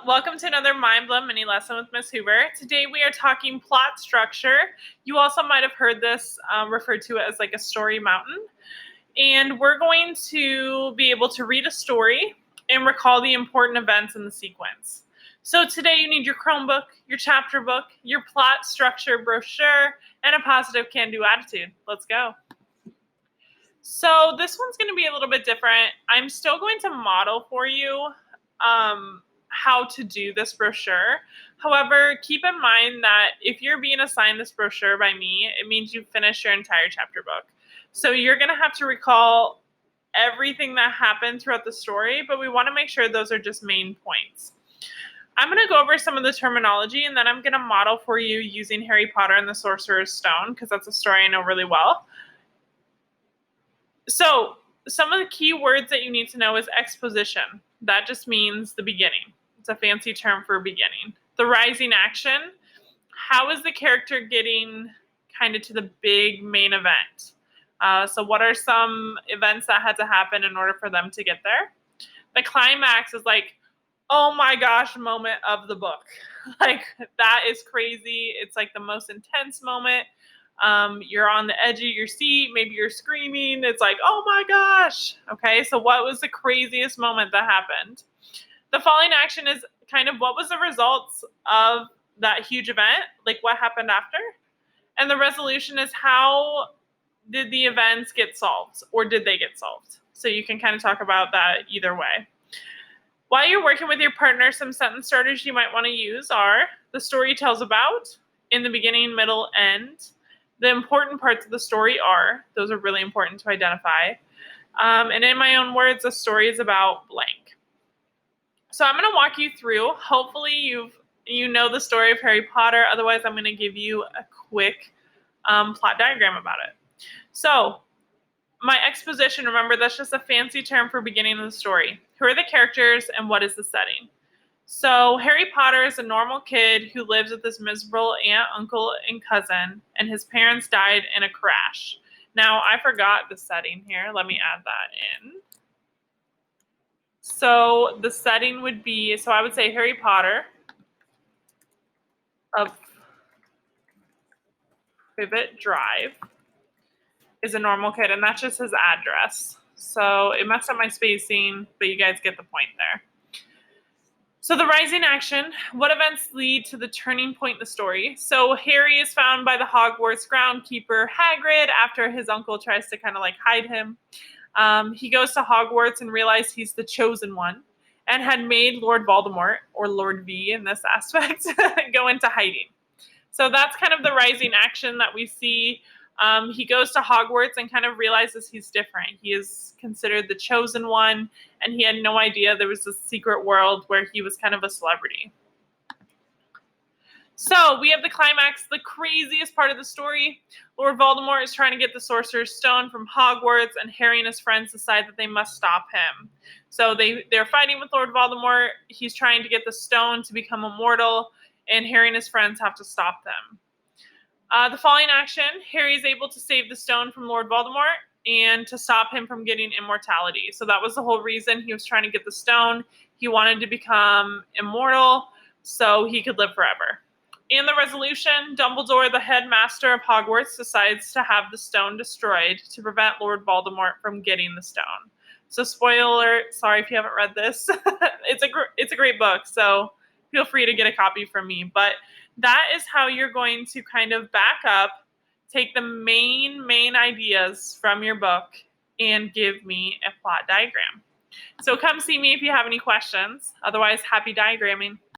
Welcome to another Mind Blow mini lesson with Miss Hoover. Today we are talking plot structure. You also might have heard this referred to as like a story mountain. And we're going to be able to read a story and recall the important events in the sequence. So today you need your Chromebook, your chapter book, your plot structure brochure, and a positive can-do attitude. Let's go. So this one's going to be a little bit different. I'm still going to model for you how to do this brochure. However, keep in mind that if you're being assigned this brochure by me, it means you finish your entire chapter book. So you're going to have to recall everything that happened throughout the story, but we want to make sure those are just main points. I'm going to go over some of the terminology, and then I'm going to model for you using Harry Potter and the Sorcerer's Stone, because that's a story I know really well. So some of the key words that you need to know is exposition. That just means the beginning. It's a fancy term for beginning. The rising action. How is the character getting kind of to the big main event? So what are some events that had to happen in order for them to get there? The climax is like, oh my gosh, moment of the book. Like, that is crazy. It's like the most intense moment. You're on the edge of your seat. Maybe you're screaming. It's like, oh my gosh. Okay, so what was the craziest moment that happened? The following action is kind of what was the results of that huge event, like what happened after. And the resolution is how did the events get solved, or did they get solved? So you can kind of talk about that either way. While you're working with your partner, some sentence starters you might want to use are the story tells about, in the beginning, middle, end. The important parts of the story are, those are really important to identify. And in my own words, the story is about blank. So I'm going to walk you through. Hopefully you know the story of Harry Potter. Otherwise, I'm going to give you a quick plot diagram about it. So my exposition, remember, that's just a fancy term for beginning of the story. Who are the characters and what is the setting? So Harry Potter is a normal kid who lives with his miserable aunt, uncle, and cousin, and his parents died in a crash. Now, I forgot the setting here. Let me add that in. So the setting would be, so I would say Harry Potter of Privet Drive is a normal kid, and that's just his address. So it messed up my spacing, but you guys get the point there. So the rising action, what events lead to the turning point in the story? So Harry is found by the Hogwarts groundkeeper Hagrid after his uncle tries to kind of like hide him. He goes to Hogwarts and realizes he's the chosen one and had made Lord Voldemort, or Lord V in this aspect, go into hiding. So that's kind of the rising action that we see. He goes to Hogwarts and kind of realizes he's different. He is considered the chosen one, and he had no idea there was a secret world where he was kind of a celebrity. So we have the climax, the craziest part of the story. Lord Voldemort is trying to get the Sorcerer's Stone from Hogwarts, and Harry and his friends decide that they must stop him. So they're fighting with Lord Voldemort. He's trying to get the stone to become immortal, and Harry and his friends have to stop them. The following action, Harry is able to save the stone from Lord Voldemort and to stop him from getting immortality. So that was the whole reason he was trying to get the stone. He wanted to become immortal so he could live forever. In the resolution, Dumbledore, the headmaster of Hogwarts, decides to have the stone destroyed to prevent Lord Voldemort from getting the stone. So spoiler, sorry if you haven't read this. It's a great book, so feel free to get a copy from me. But that is how you're going to kind of back up, take the main ideas from your book, and give me a plot diagram. So come see me if you have any questions. Otherwise, happy diagramming.